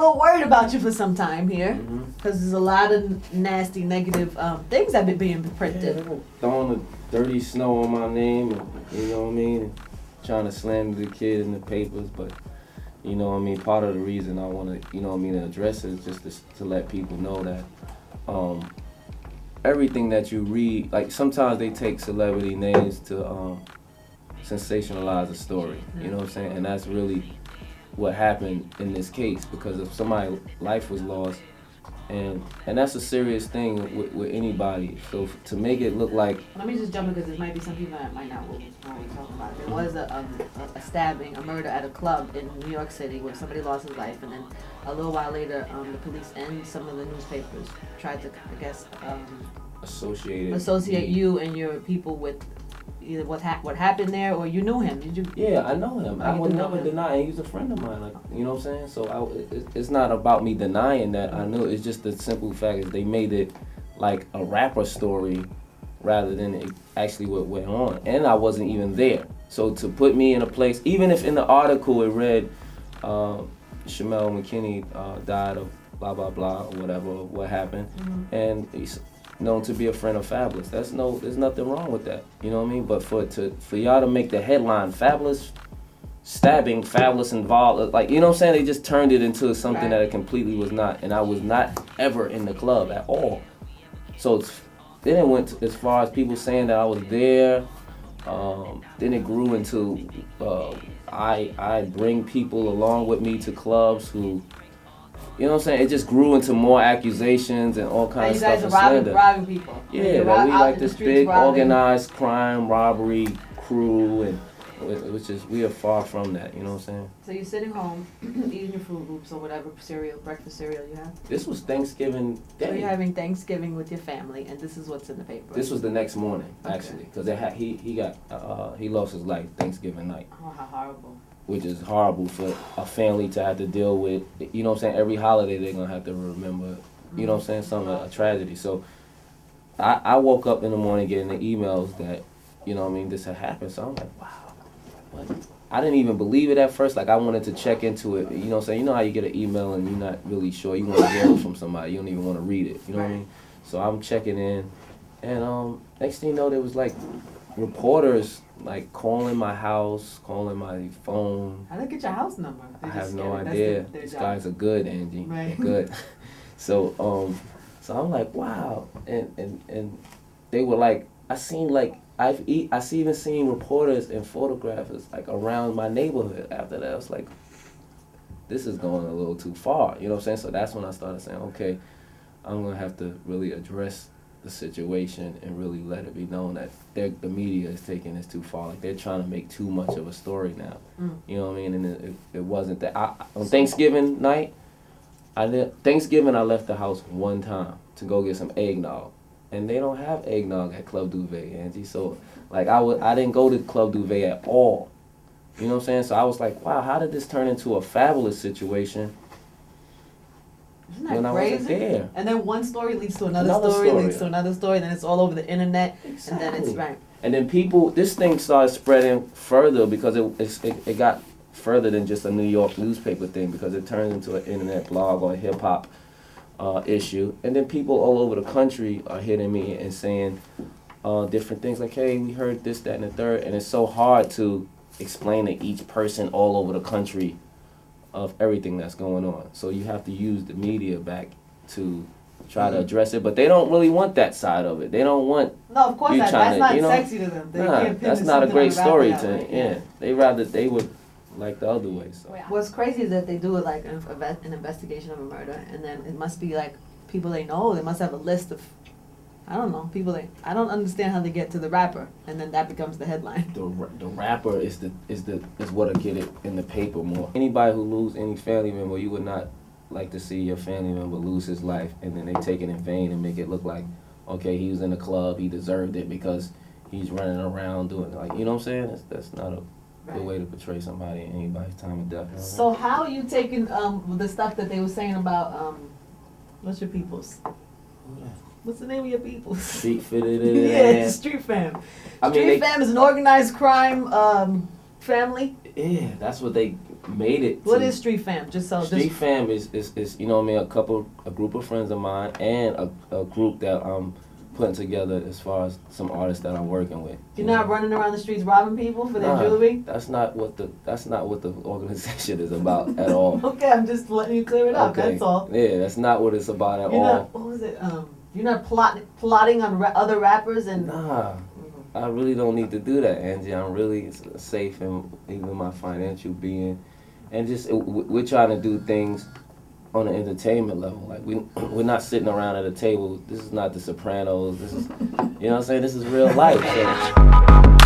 little worried about you for some time here, Mm-hmm. because there's a lot of nasty, negative things that been being Yeah, printed. they were throwing the dirty snow on my name, and, you know what I mean, and trying to slander the kid in the papers, but you know what I mean, part of the reason I want to, you know what I mean, address it is just to let people know that everything that you read, like sometimes they take celebrity names to sensationalize a story, you know what I'm saying, and that's really what happened in this case, because if somebody's life was lost, and that's a serious thing with anybody. So to make it look like, Let me just jump in, because there might be some people that might not know what we're talking about. There was a stabbing, a murder at a club in New York City where somebody lost his life, and then a little while later, the police and some of the newspapers tried to, I guess, associate you and your people with either what happened there, or you knew him. Did you? yeah, I know him. I would never deny it. He's a friend of mine. Like, you know what I'm saying? So it's not about me denying that I knew. It's just the simple fact is they made it like a rapper story rather than it actually what went on. And I wasn't even there. So to put me in a place, even if in the article it read Shamel McKinney died of blah blah blah or whatever, what happened, and he's known to be a friend of Fabolous. There's nothing wrong with that. You know what I mean? But for y'all to make the headline Fabolous stabbing, Fabolous involved, like, you know what I'm saying? They just turned it into something that it completely was not. And I was not ever in the club at all. So then it went as far as people saying that I was there. Then it grew into I bring people along with me to clubs who, you know what I'm saying? It just grew into more accusations and all kinds of stuff. You guys are robbing people. Yeah, that we like this big organized crime robbery crew, and we are far from that. You know what I'm saying? So you're sitting home, eating your Fruit Loops or whatever breakfast cereal you have. This was Thanksgiving Day. So you're having Thanksgiving with your family, and this is what's in the paper. This was the next morning, actually, because he lost his life Thanksgiving night. Oh, how horrible. Which is horrible for a family to have to deal with. You know what I'm saying? Every holiday they're going to have to remember, you know what I'm saying, a tragedy. So I woke up in the morning getting the emails that, you know what I mean, this had happened. So I'm like, wow. What? I didn't even believe it at first. Like, I wanted to check into it. You know what I'm saying? You know how you get an email and you're not really sure. You want to hear it from somebody. You don't even want to read it. You know what I mean? So I'm checking in. And next thing you know, there was like reporters like calling my house, calling my phone. How did they get your house number? I have no idea. These guys are good, Angie. Right. They're good. So I'm like, wow. And they were like, I even seen reporters and photographers like around my neighborhood after that. I was like, this is going a little too far. You know what I'm saying? So that's when I started saying, okay, I'm gonna have to really address the situation and really let it be known that the media is taking this too far. Like, they're trying to make too much of a story now. You know what I mean? And it wasn't that. On Thanksgiving night, I left the house one time to go get some eggnog, and they don't have eggnog at Club Duvet, Angie. So like I didn't go to Club Duvet at all. You know what I'm saying? So I was like, wow, how did this turn into a Fabolous situation? Isn't that when I crazy? wasn't there. And then one story leads to another story, leads to another story, then it's all over the internet, exactly. And then it's right. And then this thing started spreading further because it got further than just a New York newspaper thing, because it turned into an internet blog or a hip hop issue. And then people all over the country are hitting me and saying different things like, hey, we heard this, that, and the third. And it's so hard to explain to each person all over the country of everything that's going on. So you have to use the media back to try to address it, but they don't really want that side of it. They don't want no, of course you not. trying That's to, not sexy to them. That's not a great story to yeah. They would like the other way. So. What's crazy is that they do it like an investigation of a murder, and then it must be like people they know. They must have a list of, I don't know, people I don't understand how they get to the rapper, and then that becomes the headline. The rapper is what'll get it in the paper more. Anybody who lose any family member, you would not like to see your family member lose his life, and then they take it in vain and make it look like, okay, he was in the club, he deserved it because he's running around doing, like, you know what I'm saying? That's not a good way to portray somebody in anybody's time of death. So how are you taking the stuff that they were saying about what's your peoples? What's the name of your peoples? Street Fitted. Yeah, it's Street Fam. Street Fam is an organized crime family. Yeah, that's what they made it. What is Street Fam? Street Fam is you know what I mean, a group of friends of mine and a group that I'm putting together as far as some artists that I'm working with. You're not running around the streets robbing people for their jewelry? That's not what the organization is about at all. Okay, I'm just letting you clear it up, that's all. Yeah, that's not what it's about at all. Not, what was it? You're not plotting on other rappers and... Nah, I really don't need to do that, Angie. I'm really safe in even my financial being. And just, we're trying to do things on an entertainment level. Like, we're not sitting around at a table. This is not The Sopranos. This is, you know what I'm saying? This is real life. So.